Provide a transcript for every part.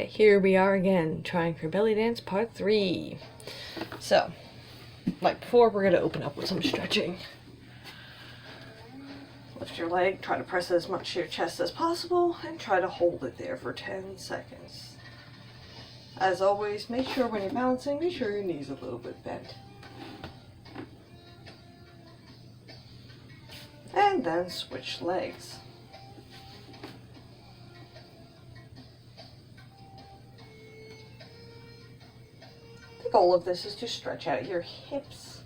Okay, here we are again, trying for belly dance part 3. So, like before, we're going to open up with some stretching. Lift your leg, try to press as much to your chest as possible, and try to hold it there for 10 seconds. As always, make sure when you're balancing, make sure your knees are a little bit bent. And then switch legs. The goal of this is to stretch out your hips.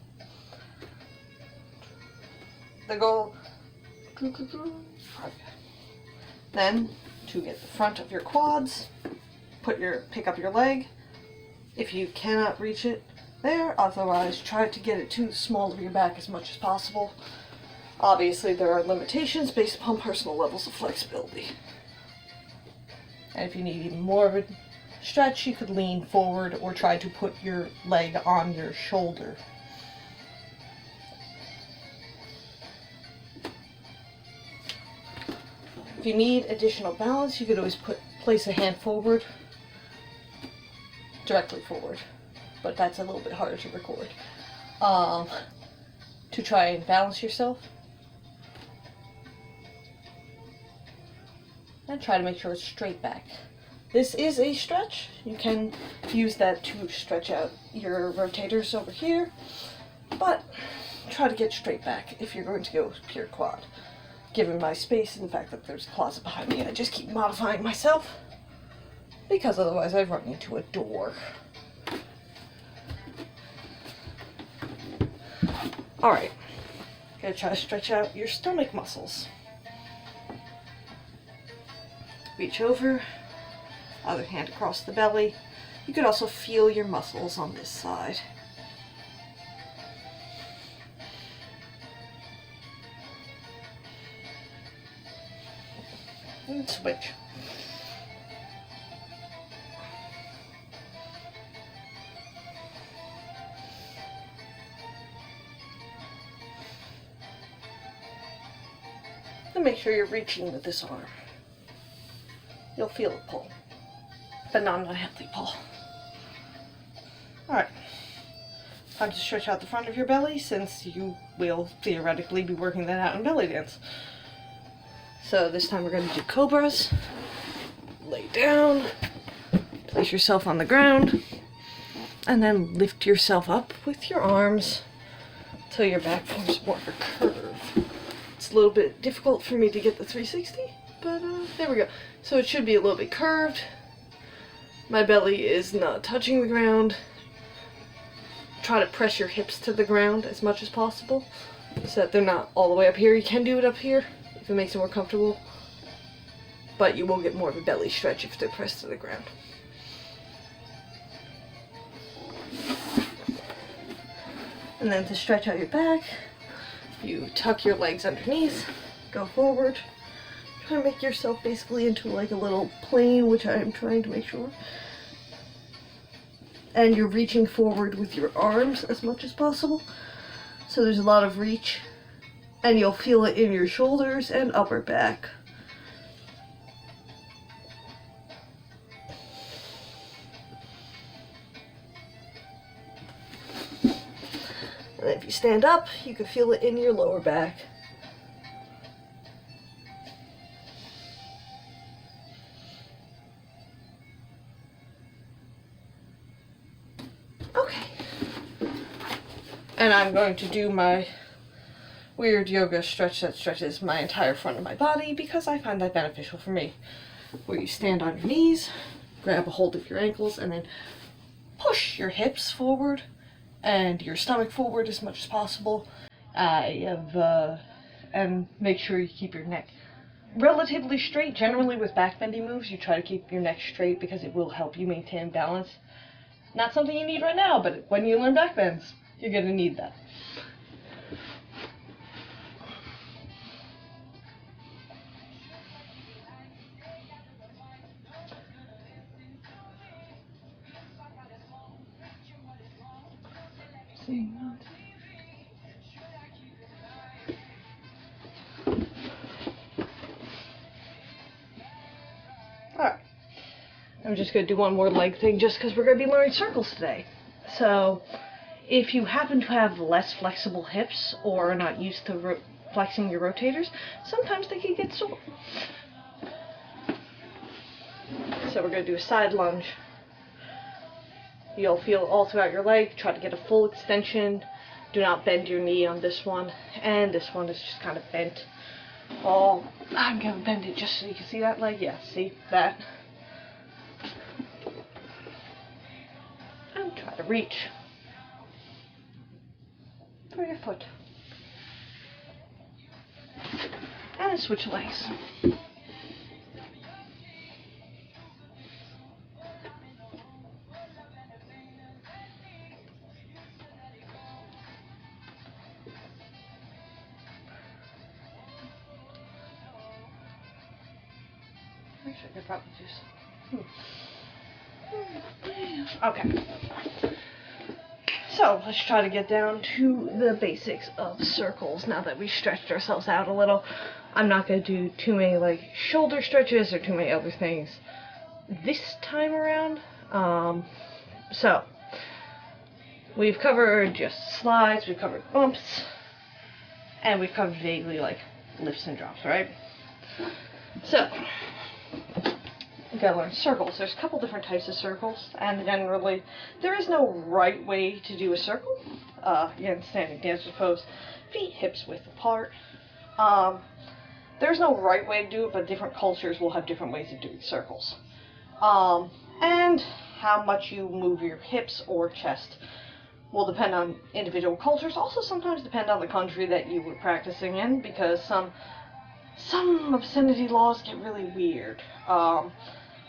The goal, then to get the front of your quads, pick up your leg. If you cannot reach it there, otherwise try to get it to the small of your back as much as possible. Obviously there are limitations based upon personal levels of flexibility. And if you need even more of a stretch, you could lean forward or try to put your leg on your shoulder. If you need additional balance, you could always place a hand forward, directly forward, but that's a little bit harder to record. To try and balance yourself. And try to make sure it's straight back. This is a stretch. You can use that to stretch out your rotators over here, but try to get straight back if you're going to go pure quad. Given my space and the fact that there's a closet behind me, I just keep modifying myself, because otherwise I'd run into a door. Alright, gonna try to stretch out your stomach muscles. Reach over, other hand across the belly. You could also feel your muscles on this side. And switch. And make sure you're reaching with this arm. You'll feel it pull, but not an unhealthy pull. Alright, time to stretch out the front of your belly, since you will theoretically be working that out in belly dance. So this time we're going to do cobras. Lay down, place yourself on the ground, and then lift yourself up with your arms till your back forms more of a curve. It's a little bit difficult for me to get the 360, but there we go. So it should be a little bit curved. My belly is not touching the ground. Try to press your hips to the ground as much as possible so that they're not all the way up here. You can do it up here if it makes it more comfortable, but you will get more of a belly stretch if they're pressed to the ground. And then to stretch out your back, you tuck your legs underneath, go forward. Try to make yourself basically into like a little plane, which I am trying to make sure. And you're reaching forward with your arms as much as possible. So there's a lot of reach. And you'll feel it in your shoulders and upper back. And if you stand up, you can feel it in your lower back. Okay. And I'm going to do my weird yoga stretch that stretches my entire front of my body, because I find that beneficial for me. Where you stand on your knees, grab a hold of your ankles, and then push your hips forward and your stomach forward as much as possible. And make sure you keep your neck relatively straight. Generally with back bending moves, you try to keep your neck straight because it will help you maintain balance. Not something you need right now, but when you learn back bends, you're going to need that. Alright, I'm just going to do one more leg thing just because we're going to be learning circles today. So if you happen to have less flexible hips or are not used to flexing your rotators, sometimes they can get sore. So we're going to do a side lunge. You'll feel all throughout your leg. Try to get a full extension. Do not bend your knee on this one. And this one is just kind of bent. I'm going to bend it just so you can see that leg. Yeah, see that? And try to reach for your foot. And then switch legs. Actually, I could probably just... Okay. So, let's try to get down to the basics of circles now that we've stretched ourselves out a little. I'm not going to do too many, like, shoulder stretches or too many other things this time around. So, we've covered just slides, we've covered bumps, and we've covered vaguely, like, lifts and drops, right? So, you gotta learn circles. There's a couple different types of circles, and generally, there is no right way to do a circle. Again, standing dancer's pose, feet hips width apart. There's no right way to do it, but different cultures will have different ways of doing circles. And how much you move your hips or chest will depend on individual cultures. Also, sometimes depend on the country that you were practicing in, because some obscenity laws get really weird.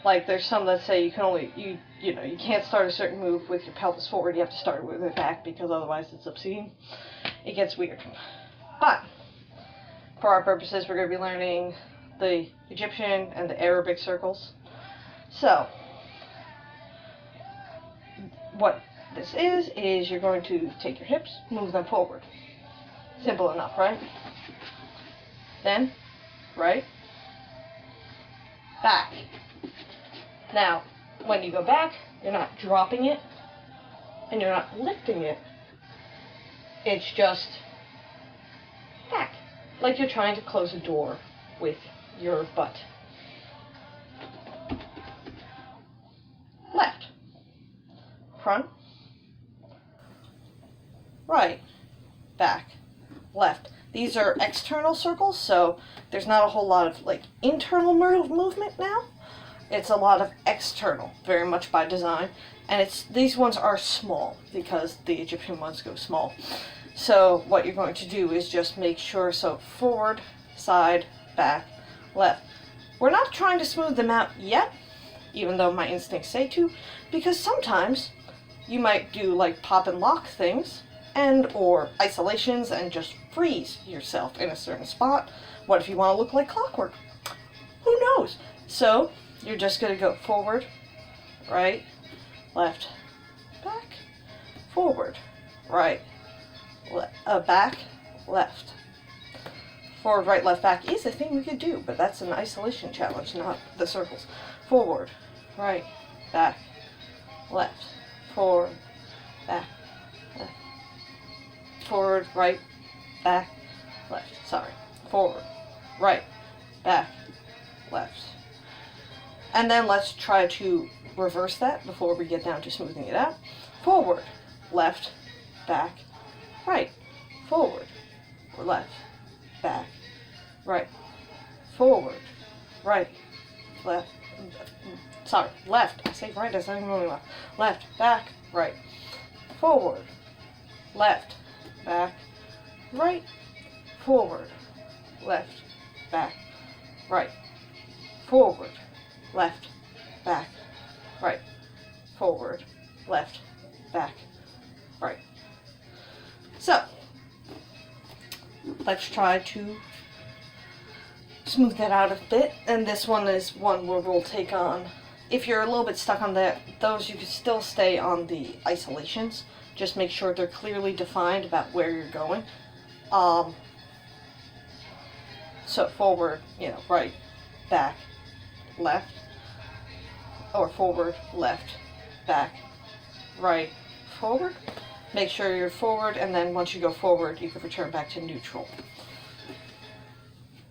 Like there's some that say you can only you can't start a certain move with your pelvis forward. You have to start with it back because otherwise it's obscene. It gets weird. But for our purposes, we're going to be learning the Egyptian and the Arabic circles. So what this is you're going to take your hips, move them forward. Simple enough, right? Then right, back. Now, when you go back, you're not dropping it, and you're not lifting it. It's just back, like you're trying to close a door with your butt. Left, front, right, back, left. These are external circles, so there's not a whole lot of like internal movement now. It's a lot of external, very much by design. And these ones are small because the Egyptian ones go small. So what you're going to do is just make sure, so forward, side, back, left. We're not trying to smooth them out yet, even though my instincts say to, because sometimes you might do like pop and lock things or isolations and just freeze yourself in a certain spot. What if you want to look like clockwork? Who knows? So you're just going to go forward, right, left, back, forward, right, back, left. Forward, right, left, back is a thing we could do, but that's an isolation challenge, not the circles. Forward, right, back, left, forward, back, left. Forward, right, back, left. Sorry. Forward, right, back, left. And then let's try to reverse that before we get down to smoothing it out. Forward, left, back, right. Forward, left, back, right. Forward, right, left. Sorry, left. I say right, I said only left. Left, back, right. Forward, left, back, right. Forward, left, back, right. Forward, left, back, right. Forward, left, back, right. So, let's try to smooth that out a bit. And this one is one where we'll take on, if you're a little bit stuck on those, you can still stay on the isolations. Just make sure they're clearly defined about where you're going. So forward, right, back, left, or forward, left, back, right, forward. Make sure you're forward, and then once you go forward, you can return back to neutral.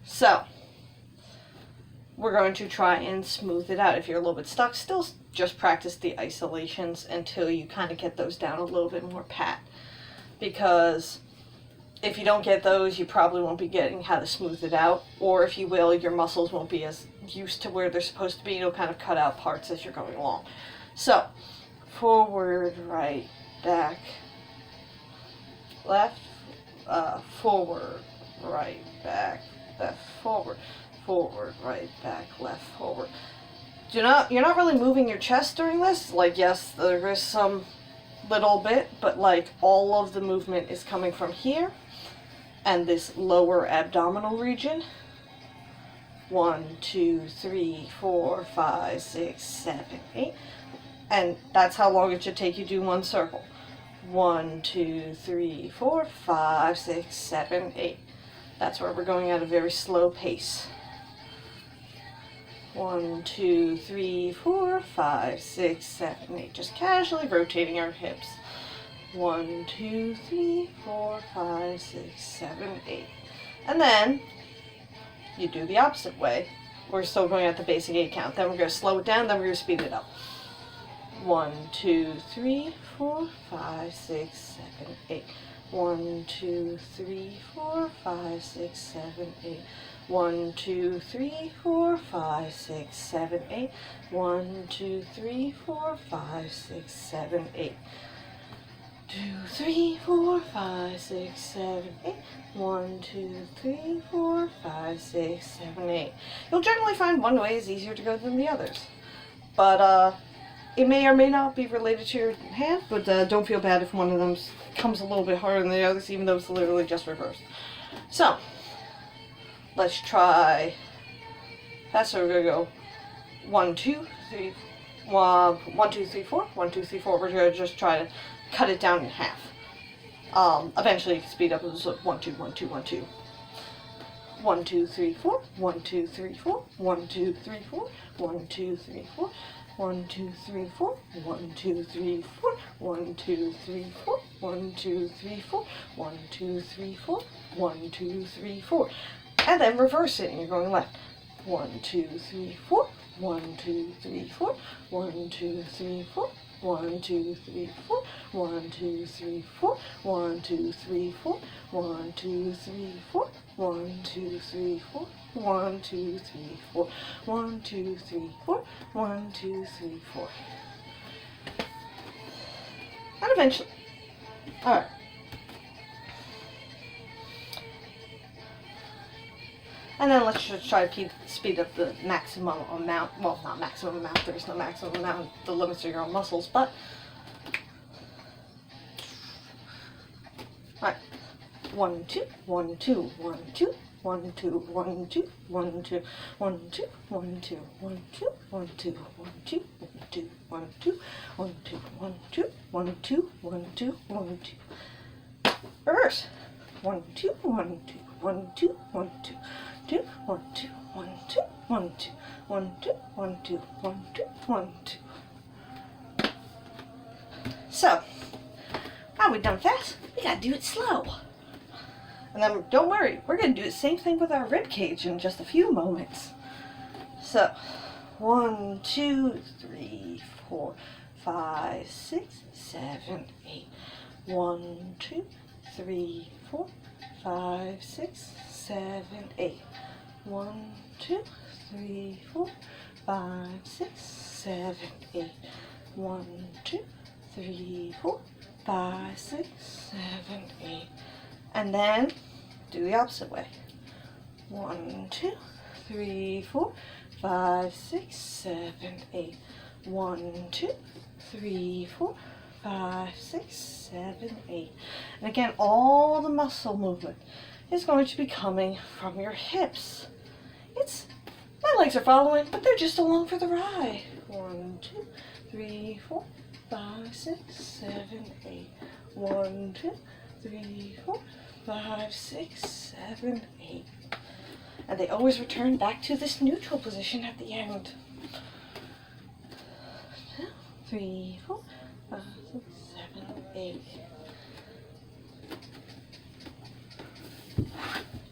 So, we're going to try and smooth it out. If you're a little bit stuck, still just practice the isolations until you kind of get those down a little bit more pat. Because if you don't get those, you probably won't be getting how to smooth it out. Or if you will, your muscles won't be as used to where they're supposed to be. You'll kind of cut out parts as you're going along. So, forward, right, back, left, forward, right, back, left, forward, forward, right, back, left, forward. You're not really moving your chest during this. Like, yes, there is some little bit, but like all of the movement is coming from here and this lower abdominal region. 1, 2, 3, 4, 5, 6, 7, 8. And that's how long it should take you to do one circle. 1, 2, 3, 4, 5, 6, 7, 8. That's where we're going at a very slow pace. 1, 2, 3, 4, 5, 6, 7, 8. Just casually rotating our hips. 1, 2, 3, 4, 5, 6, 7, 8. And then you do the opposite way. We're still going at the basic 8 count. Then we're going to slow it down, then we're going to speed it up. 1, 2, 3, 4, 5, 6, 7, 8. 1, 2, 3, 4, 5, 6, 7, 8. 1, 2, 3, 4, 5, 6, 7, 8. 1, 2, 3, 4, 5, 6, 7, 8. 2, 3, 4, 5, 6, 7, 8. 1, 2, 3, 4, 5, 6, 7, 8. You'll generally find one way is easier to go than the others. But it may or may not be related to your hand, but don't feel bad if one of them comes a little bit harder than the others, even though it's literally just reversed. So, let's try. That's so we're gonna go 1, 2, 3, 1, 2, 3, 4, 1, 2, 3, 4. We're gonna just try to cut it down in half. Eventually you can speed up. It's like 1, 2, 1, 2, 1, 2. 1, 2, 3, 4. 1, 2, 3, 4. 1, 2, 3, 4. 1, 2, 3, 4. 1, 2, 3, 4. 1, 2, 3, 4. 1, 2, 3, 4. 1, 2, 3, 4. 1, 2, 3, 4. 1, 2, 3, 4. And then reverse it, and you're going left. 1, 2, 3, 4. 1, 2, 3, 4. 1, 2, 3, 4. 1, 2, 3, 4. 1, 2, 3, 4. 1, 2, 3, 4. 1, 2, 3, 4. 1, 2, 3, 4. 1, 2, 3, 4. 1, 2, 3, 4. 1, 2, 3, 4. And eventually. Alright. And then let's just try to speed up the maximum amount. Well, not maximum amount. There's no maximum amount. The limits are your own muscles, but. Alright. 1, 2, 1, 2, 1, 2. 1, 2, 1, 2, 1, 2, 1, 2, 1, 2, 1, 2, 1, 2, 1, 2, 1, 2, 1, 2, 1, 2, 1, 2, 1, 2, 1, 2, 1, 2. Reverse. 1, 2, 1, 2, 1, 2, 1, 2, 2, 1, 2, 1, 2, 1, 2, 1, 2, 1, 2, 1, 2, 1, 2. So, now we're done fast. We gotta do it slow. And then, don't worry, we're going to do the same thing with our rib cage in just a few moments. So, 1, 2, 3, 4, 5, 6, 7, 8. 1, 2, 3, 4, 5, 6, 7, 8. 1, 2, 3, 4, 5, 6, 7, 8. 1, 2, 3, 4, 5, 6, 7, 8. And then do the opposite way. 1, 2, 3, 4, 5, 6, 7, 8. 1, 2, 3, 4, 5, 6, 7, 8. And again, all the muscle movement is going to be coming from your hips. My legs are following, but they're just along for the ride. 1, 2, 3, 4, 5, 6, 7, 8. 1, 2, 3, 4, 5, 6, 7, 8. And they always return back to this neutral position at the end. 3, 4, 5, 6, 7, 8.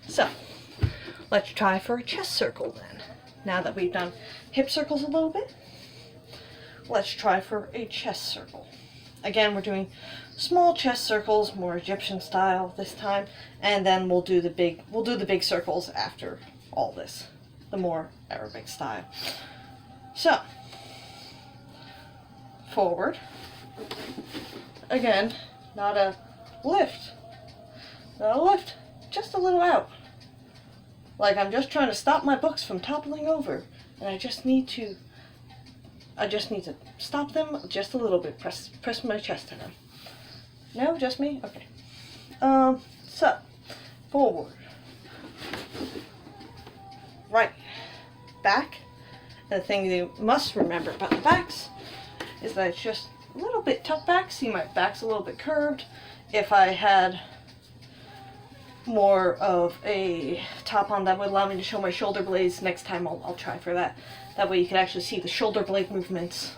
So, let's try for a chest circle then. Now that we've done hip circles a little bit, let's try for a chest circle. Again, we're doing small chest circles, more Egyptian style this time, and then we'll do the big circles after all this, the more Arabic style. So, forward. Again, not a lift, just a little out. Like I'm just trying to stop my books from toppling over, and I just need to stop them just a little bit, press my chest to them. No, just me? Okay. So, forward, right, back. And the thing you must remember about the backs is that it's just a little bit tucked back. See, my back's a little bit curved. If I had more of a top on, that would allow me to show my shoulder blades. Next time I'll try for that. That way you can actually see the shoulder blade movements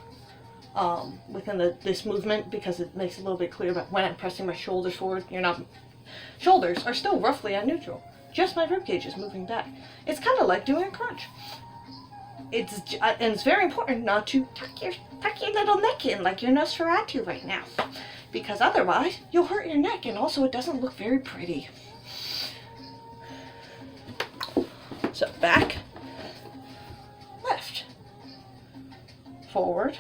within this movement, because it makes it a little bit clear about when I'm pressing my shoulders forward. Shoulders are still roughly on neutral. Just my rib cage is moving back. It's kind of like doing a crunch. And it's very important not to tuck your little neck in like you're Nosferatu right now, because otherwise you'll hurt your neck, and also it doesn't look very pretty. So back, left, forward,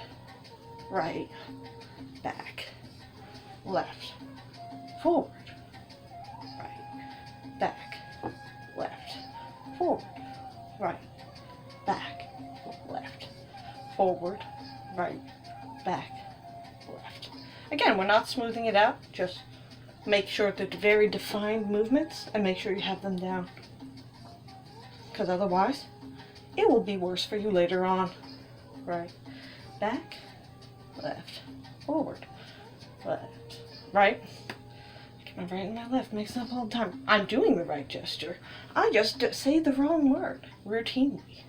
right, back, left, forward, right, back, left, forward, right, back, left, forward, right, back, left. Again, we're not smoothing it out, just make sure that they're very defined movements, and make sure you have them down, because otherwise it will be worse for you later on. Right, back, left, forward, left, right. My right and my left mix up all the time. I'm doing the right gesture. I just say the wrong word routinely.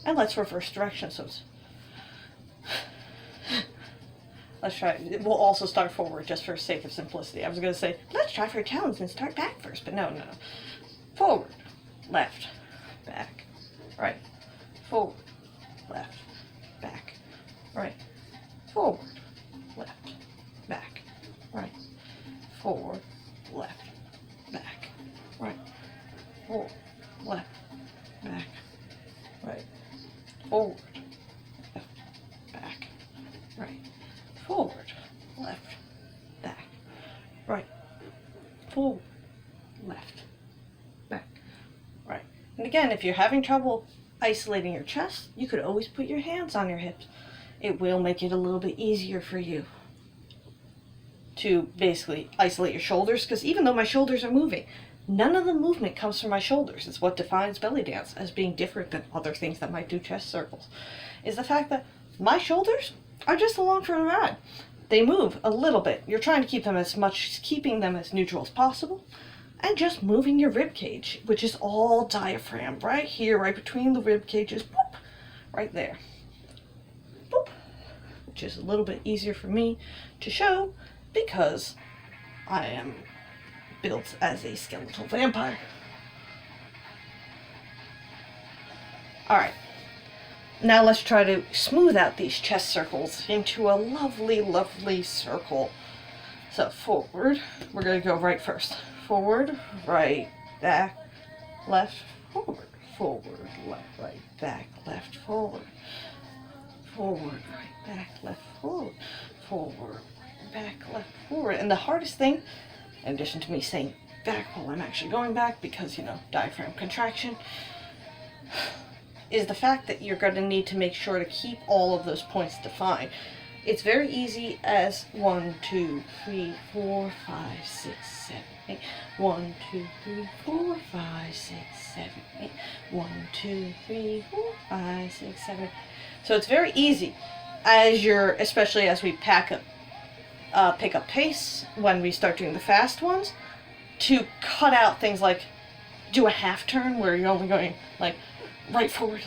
And let's reverse direction. So let's try. We'll also start forward just for sake of simplicity. I was going to say, let's try for a challenge and start back first, but no. Forward, left, back, right, forward, left, back, right, forward, left, back, right, forward, left, back, right, forward, left, back, right, forward, left, back, right, forward, left, back, right, forward, left, back, right. And again, if you're having trouble isolating your chest, you could always put your hands on your hips. It will make it a little bit easier for you to basically isolate your shoulders, because even though my shoulders are moving, none of the movement comes from my shoulders. It's what defines belly dance as being different than other things that might do chest circles, is the fact that my shoulders are just along for the ride. They move a little bit. You're trying to keeping them as neutral as possible, and just moving your rib cage, which is all diaphragm, right here, right between the rib cages, boop, right there, boop, which is a little bit easier for me to show because I am built as a skeletal vampire. Alright, now let's try to smooth out these chest circles into a lovely, lovely circle. So forward, we're going to go right first. Forward, right, back, left, forward, forward, left, right, back, left, forward, forward, right, back, left, forward, forward, back, left, forward. And the hardest thing, in addition to me saying back while I'm actually going back, because, diaphragm contraction, is the fact that you're going to need to make sure to keep all of those points defined. It's very easy as 1, 2, 3, 4, 5, 6, 7, 8. 1, 2, 3, 4, 5, 6, 7, 8. 1, 2, 3, 4, 5, 6, 7. So it's very easy especially as we pack up pick up pace when we start doing the fast ones, to cut out things like do a half turn where you're only going like right forward,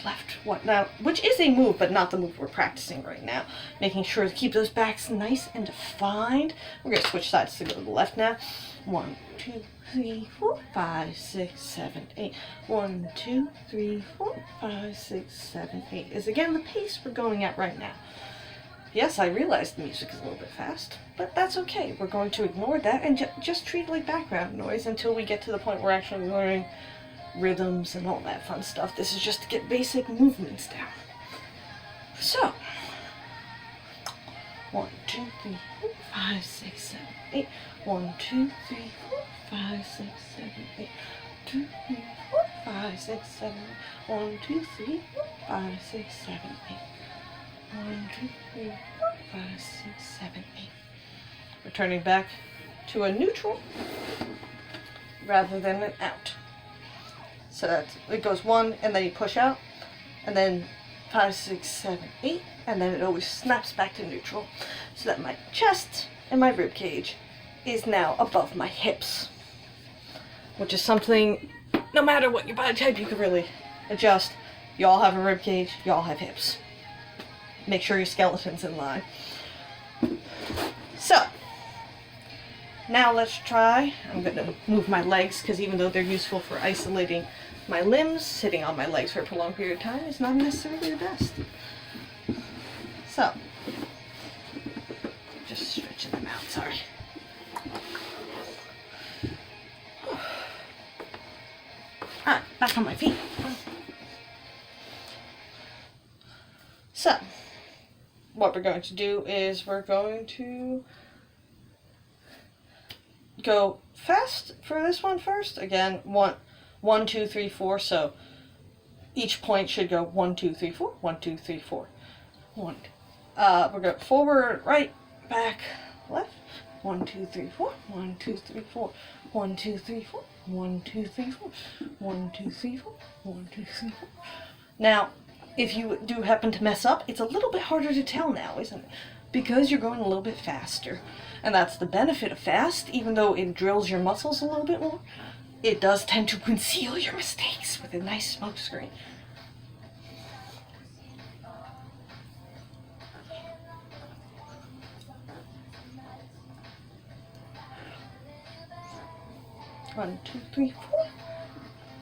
left, what now, which is a move, but not the move we're practicing right now. Making sure to keep those backs nice and defined. We're going to switch sides to go to the left now. 1, 2, 3, 4, 5, 6, 7, 8. 1, 2, 3, 4, 5, 6, 7, 8 is again the pace we're going at right now. Yes, I realize the music is a little bit fast, but that's okay. We're going to ignore that and just treat it like background noise until we get to the point where we're actually learning rhythms and all that fun stuff. This is just to get basic movements down. So, 1, 2, 3, 4, 5, 6, 7, 8. 1, 2, 3, 4, 5, 6, 7, 8. 2, 3, 4, 5, 6, 7, 8. 1, 2, 3, 4, 5, 6, 7, 8. 1, 2, 3, 4, 5, 6, 7, 8. Returning back to a neutral rather than an out. So that's, it goes 1 and then you push out, and then 5, 6, 7, 8, and then it always snaps back to neutral, so that my chest and my rib cage is now above my hips, which is something, no matter what your body type, you can really adjust. You all have a rib cage, you all have hips. Make sure your skeleton's in line. So, now let's try, I'm going to move my legs, because even though they're useful for isolating my limbs, sitting on my legs for a prolonged period of time is not necessarily the best. So, just stretching them out, sorry. Alright, back on my feet. So, what we're going to do is we're going to go fast for this one first. Again, 1, 2, 3, 4. So each point should go 1, 2, 3, 4. 1, 2, 3, 4. 1. We're going forward, right, back, left. 1, 2, 3, 4. 1, 2, 3, 4. 1, 2, 3, 4. 1, 2, 3, 4. 1, 2, 3, 4. 1, 2, 3, 4. Now, if you do happen to mess up, it's a little bit harder to tell now, isn't it? Because you're going a little bit faster. And that's the benefit of fast, even though it drills your muscles a little bit more. It does tend to conceal your mistakes with a nice smoke screen. One, 2, 3, 4.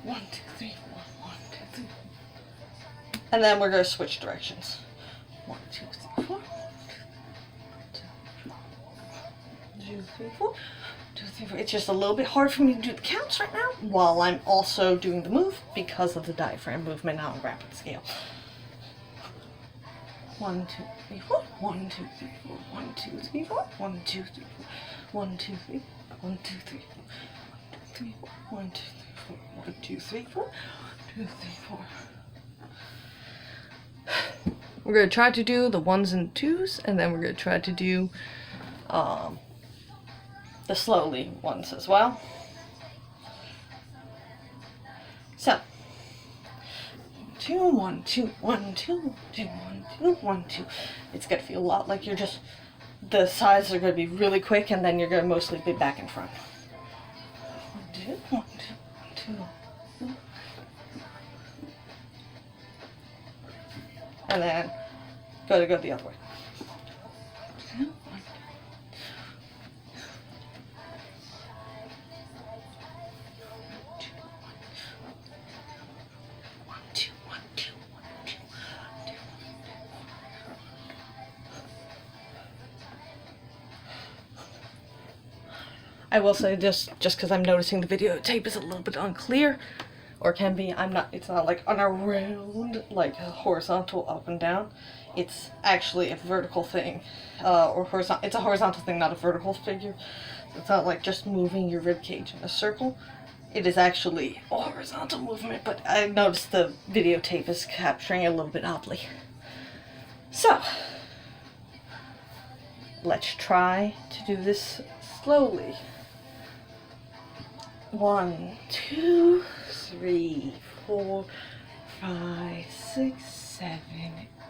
1, 2, 3, 4. 1, 2, 3, 4. And then we're going to switch directions. 1, 2, 3, 4. 2, 3, 4. 2, 3, 4. It's just a little bit hard for me to do the counts right now while I'm also doing the move because of the diaphragm movement on a rapid scale. 1, 2, 3, 4. 1, 2, 3, 4. 1, 2, 3, 4. 1, 2, 3, 4. 1, 2, 3. 1, 2, 3, 4. 1, 2, 3, 4. 1, 2, 3, 4. 1, 2, 3, 4. 1, 2, 3, 4. We're going to try to do the 1s and 2s, and then we're going to try to do the slowly ones as well. So, 2, 1, 2, 1, 2, 2, 1, 2, 1, 2. It's going to feel a lot like you're just, the sides are going to be really quick, and then you're going to mostly be back and front. 1, 2, 1, 2, 1, 2. And then go the other way. 2, 1, 2, 1, 2, 1, 2, 1, 2. I will say just because I'm noticing the videotape is a little bit unclear, or can be, it's not like on a round, like horizontal up and down. It's actually a vertical thing, or horizontal. It's a horizontal thing, not a vertical figure. So it's not like just moving your rib cage in a circle. It is actually a horizontal movement, but I noticed the videotape is capturing it a little bit oddly. So, let's try to do this slowly. 1, 2, 3, 4, 5, 6, 7,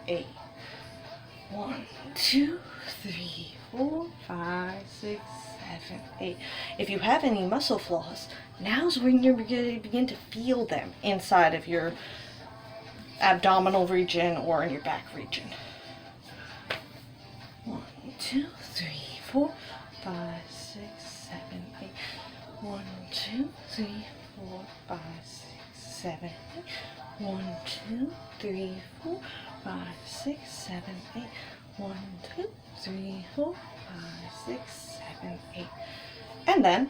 8. 1, 2, 3, 4, 6, 7, 8. If you have any muscle flaws, now's when you're going to begin to feel them inside of your abdominal region or in your back region. 1, 2, 3, 4, 5, 6, 7, 8. 1, 2, 3, 4, 5, 6, 7, 8. 1, 2, 3, 4, 5, 6, 7, 8. 1, 2, 3, 4, 5, 6, 7, 8. And then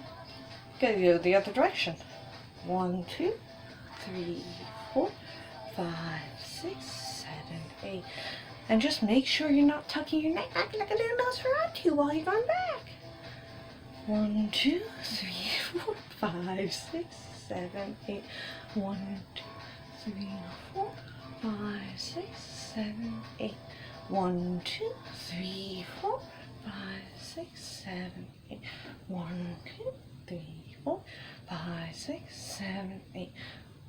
go the other direction. 1, 2, 3, 4, 5, 6, 7, 8. And just make sure you're not tucking your neck like a little Nosferatu while you're going back. 1, 2, 3, 4, 5, 6, 7, 8. 1, 2, 3, 4, 5, 6, 7, 8. 1, 2, 3, 4, 5, 6, 7, 8. 1, 2, 3, 4, 5, 6, 7, 8.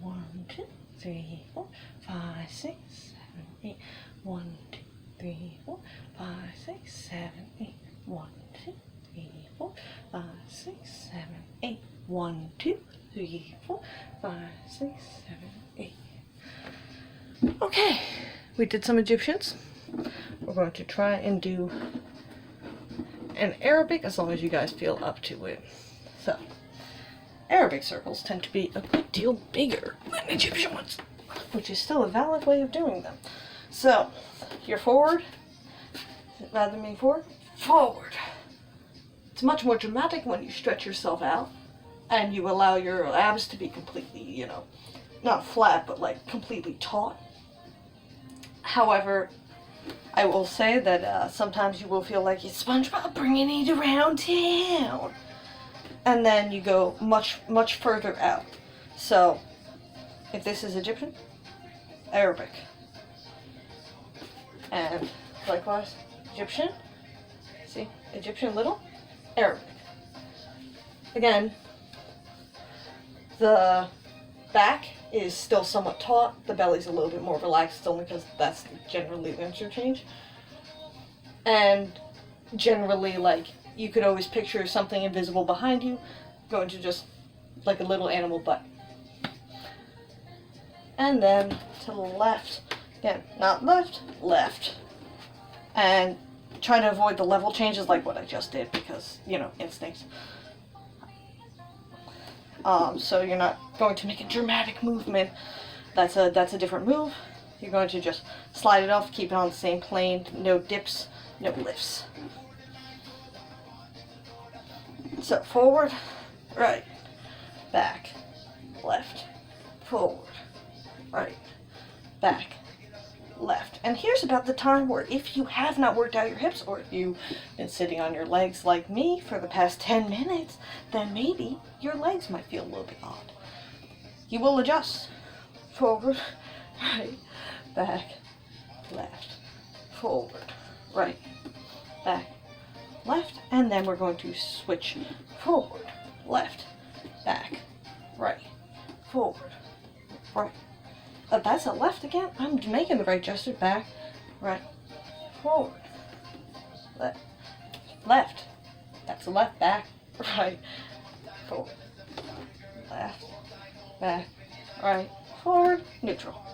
1, 2, 3, 4, 5, 6, 7, 8. 1, 2, 3, 4, 5, 6, 7, 8. 1, 2, 3, 4, 5, 6, 7, 8. 1, 2, 3, 4, 5, 6, 7, 8. Okay, we did some Egyptians. We're going to try and do an Arabic as long as you guys feel up to it. So, Arabic circles tend to be a good deal bigger than Egyptian ones, which is still a valid way of doing them. So, you're forward, rather than being forward, forward. It's much more dramatic when you stretch yourself out and you allow your abs to be completely, not flat, but like completely taut. However, I will say that sometimes you will feel like it's SpongeBob bringing it around town. And then you go much, much further out. So, if this is Egyptian, Arabic. And likewise, Egyptian. See, Egyptian little, Arabic. Again, the back is still somewhat taut. The belly's a little bit more relaxed, only because that's generally the interchange. And generally, like, you could always picture something invisible behind you, going to just like a little animal butt. And then to the left. Again, not left, left. And try to avoid the level changes like what I just did because, instincts. So you're not going to make a dramatic movement. That's a different move. You're going to just slide it off, keep it on the same plane, no dips, no lifts. So forward, right, back, left, forward, right, back, left. And here's about the time where if you have not worked out your hips, or if you've been sitting on your legs like me for the past 10 minutes, then maybe your legs might feel a little bit odd. You will adjust. Forward, right, back, left, forward, right, back, left, and then we're going to switch forward, left, back, right, forward, right. That's a left again. I'm making the right gesture. Back, right, forward, left, left. That's a left. Back, right, forward, left, back, right, forward, neutral.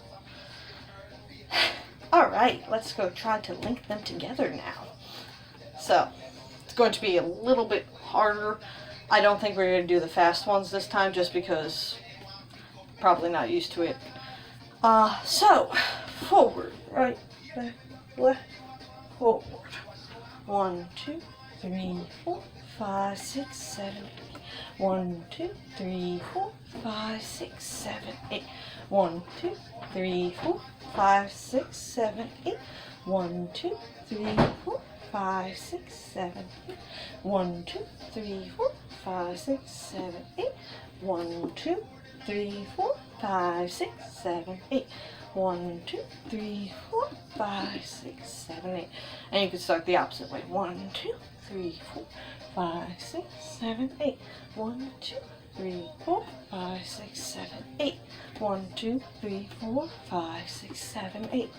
All right, let's go try to link them together now. So, it's going to be a little bit harder. I don't think we're going to do the fast ones this time just because probably not used to it. So, forward, right, back, left, forward. 1, 2, 3, 4, 5, 6, 7, 8. 1, 2, 3, 4, 5, 6, 7, 8. 1, 2, 3, 4, 5, 6, 7, 8. 1, 2, 3, 4, 5, 6, 7, 8. 1, 2, 3, 4, 5, 6, 7, 8. 1, 2, 3, 4, 5, 6, 7, 8. 1, 2, 3, 4, 5, 6, 7, 8. And you can start the opposite way. 1, 2, 3, 4, 5, 6, 7, 8. 1, 2, 3, 4, 5, 6, 7, 8. 1, 2, 3, 4, 5, 6, 7, 8.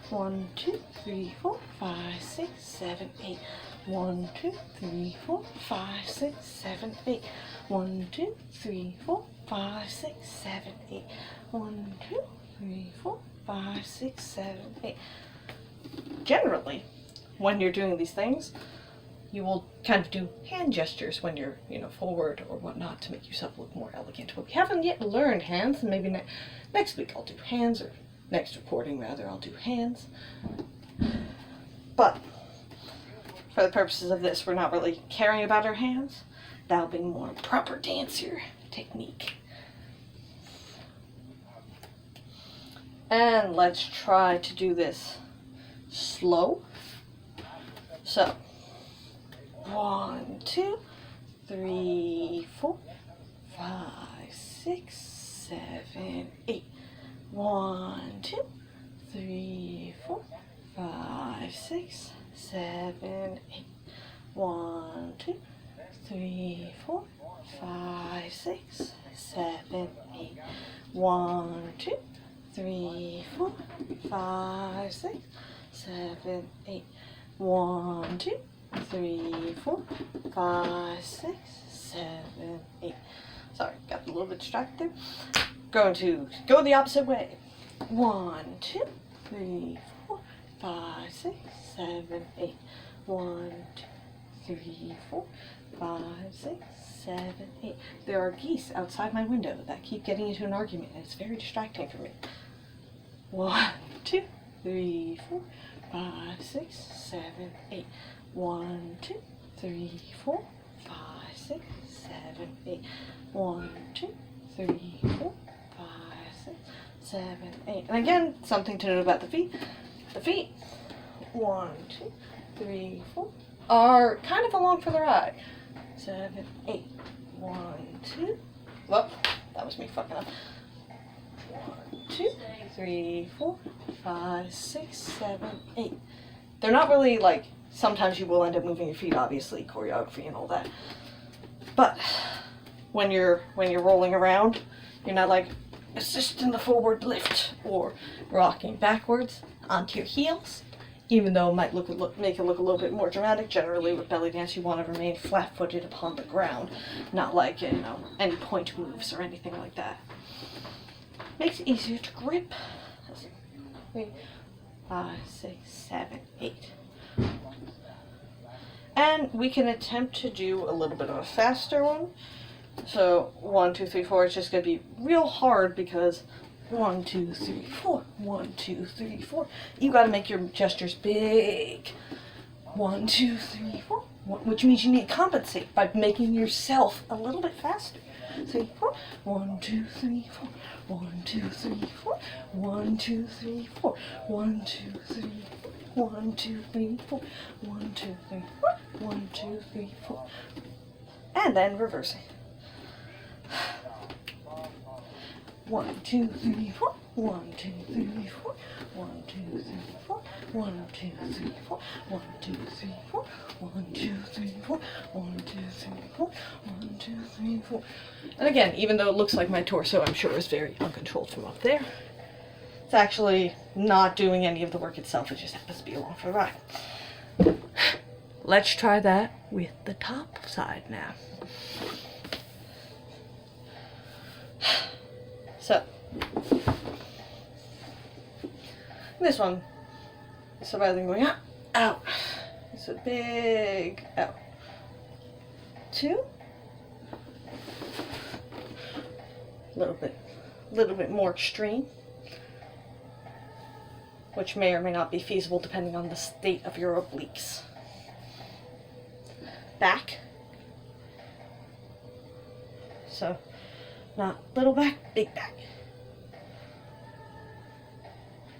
1, 2, 3, 4, 5, 6, 7, 8. 1, 2, 3, 4, 5, 6, 7, 8. 1, 2, 3, 4, 5, 6, 7, 8. 1, 2, 3, 4, 5, 6, 7, 8. Generally, when you're doing these things, you will kind of do hand gestures when you're, forward or whatnot to make yourself look more elegant. But we haven't yet learned hands, and maybe next week I'll do hands, or next recording rather, I'll do hands. But for the purposes of this, we're not really caring about our hands. That'll be more proper dancer technique. And let's try to do this slow. So, 1, 2, 3, 4, 5, 6, 7, 8. 1, 2, 3, 4, 5, 6, 7, 8. 1, 2, 3, 4, 5, 6, 7, 8. 1, 2, 3, 4, 5, 6, 7, 8. 1, 2, 3, 4, 5, 6, 7, 8. Sorry, got a little bit distracted there. Going to go the opposite way. 1, 2, 3, 4, 5, 6, 7, 8. 1, 2, 3, 4, 5, 6, 7, 8. There are geese outside my window that keep getting into an argument, and it's very distracting for me. 1, 2, 3, 4, 5, 6, 7, 8. 1, 2, 3, 4, 5, 6, 7, 8. 1, 2, 3, 4, 5, 6, 7, 8. And again, something to note about the feet. The feet, 1, 2, 3, 4, are kind of along for the ride. 7, 8. 1, 2. Whoop, that was me fucking up. 1, 2, 3, 4, 5, 6, 7, 8. They're not really like, sometimes you will end up moving your feet, obviously, choreography and all that. But when you're rolling around, you're not like assisting the forward lift or rocking backwards onto your heels, even though it might make it look a little bit more dramatic. Generally, with belly dance, you want to remain flat-footed upon the ground, not like, any point moves or anything like that. Makes it easier to grip. 3, 5, 6, 7, 8. And we can attempt to do a little bit of a faster one. So 1, 2, 3, 4. It's just going to be real hard because 1, 2, 3, 4. 1, 2, 3, 4. You got to make your gestures big. 1, 2, 3, 4. Which means you need to compensate by making yourself a little bit faster. 3, 4. 1, 2, 3, 4. 1, 2, 3, 4. 1, 2, 3, 4. 1, 2, 3, 4. 1, 2, 3, 4. 1, 2, 3, 4. 1, 2, 3, 4. And then reversing. 1, 2, 3, 4. 1, 2, 3, 4. 1, 2, 3, 4. 1, 2, 3, 4. 1, 2, 3, 4. 1, 2, 3, 4. 1, 2, 3, 4. 1, 2, 3, 4. And again, even though it looks like my torso, I'm sure, is very uncontrolled from up there, it's actually not doing any of the work itself. It just happens to be along for the ride. Let's try that with the top side now. So, this one, so rather than going out, out, it's a big out. 2, a little bit more extreme, which may or may not be feasible depending on the state of your obliques. Back. So, not little back, big back.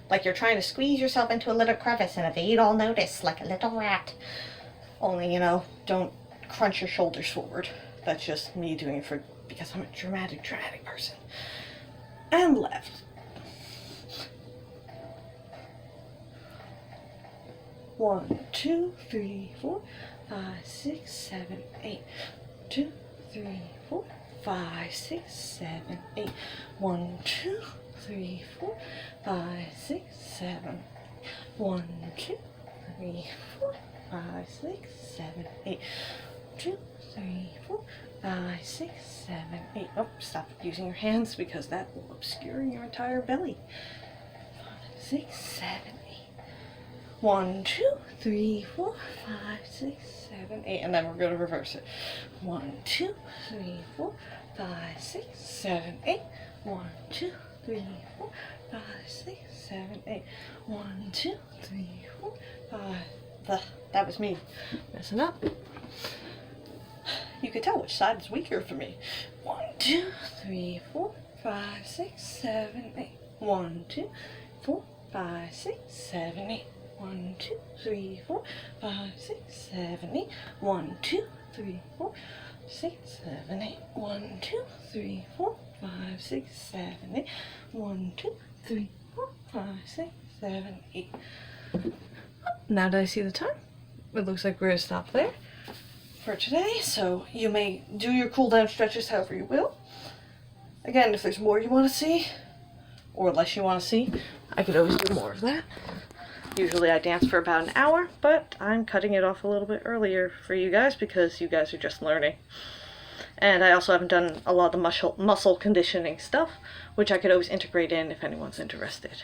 Like you're trying to squeeze yourself into a little crevice and evade all notice, like a little rat. Only, don't crunch your shoulders forward. That's just me doing it because I'm a dramatic person. And left. 1, 2, 3, 4, 5, 6, 7, 8. 2, 3, 4, 5, 6, 7, 8. 1, 2, 3, 4, 5, 6, 7. 1, 2, 3, 4, 5, 6, 7, 8. 2, 3, 4, 5, 6, 7, 8. Oh, stop using your hands because that will obscure your entire belly. 5, 6, 7, 8. 1, 2, 3, 4, 5, 6, 7, 8. And then we're going to reverse it. 1, 2, 3, 4, 5, 6, 7, 8. 1, 2, 3, 4, 5, 6, 7, 8. 1, 2, 3, 4, 5. That was me messing up. You can tell which side is weaker for me. 1, 2, 3, 4, 5, 6, 7, 8. 1, 2, 4, 5, 6, 7, 8. 1, 2, 3, 4, 5, 6, 7, 8. 1, 2, 3, 4, 6, 7, 8. 1, 2, 3, 4, 5, 6, 7, 8. 1, 2, 3, 4, 5, 6, 7, 8. Now that I see the time, it looks like we're going to stop there for today. So you may do your cool down stretches however you will. Again, if there's more you want to see, or less you want to see, I could always do more of that. Usually I dance for about an hour, but I'm cutting it off a little bit earlier for you guys because you guys are just learning. And I also haven't done a lot of the muscle conditioning stuff, which I could always integrate in if anyone's interested.